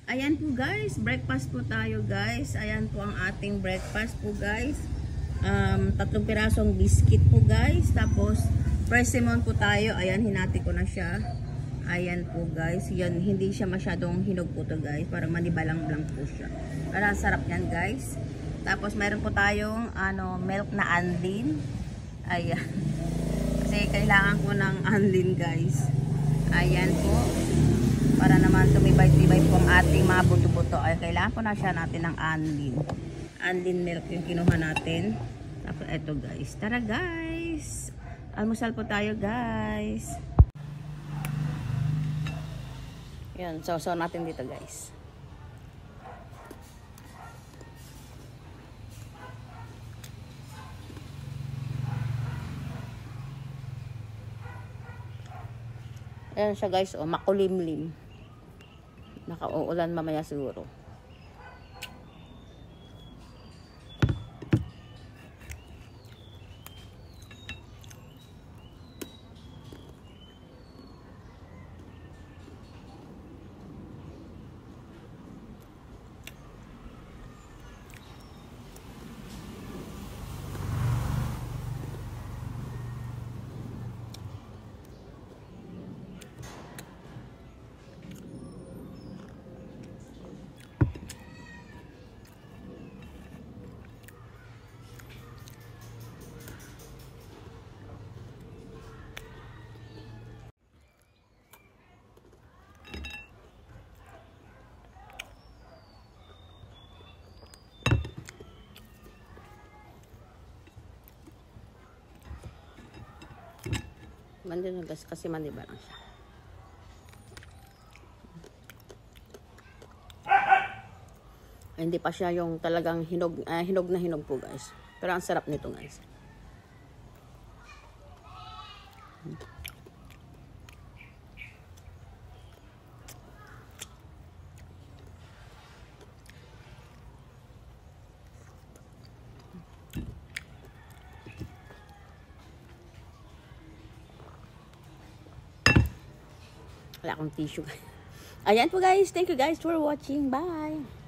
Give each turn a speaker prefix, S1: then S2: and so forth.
S1: Ayan po guys, breakfast po tayo guys. Ayan po ang ating breakfast po guys. 3 pirasong biscuit po guys. Tapos persimmon po tayo. Ayan, hinati ko na siya. Ayan po guys. Yan, hindi siya masyadong hinog po to guys. Parang manibalang-blang po siya. Para sarap yan guys. Tapos mayroon po tayong milk na Anlin. Ayan. Kasi kailangan ko ng Anlin guys. Ayan po. Para naman tumibay-tibay po ang ating mga buto-buto. Ay, kailangan po na siya natin ng Anlin. Anlin milk yung kinuha natin. Tapos eto guys. Tara guys. Almusal po tayo guys. Yan, sausaw natin dito guys. Ayan siya guys, makulimlim. Nakauulan mamaya siguro. Mandi na guys, kasi mandiba lang siya. Hindi pa siya yung talagang hinog na hinog po guys. Pero ang sarap nito guys. Wala akong tissue. Ayan po guys. Thank you guys for watching. Bye!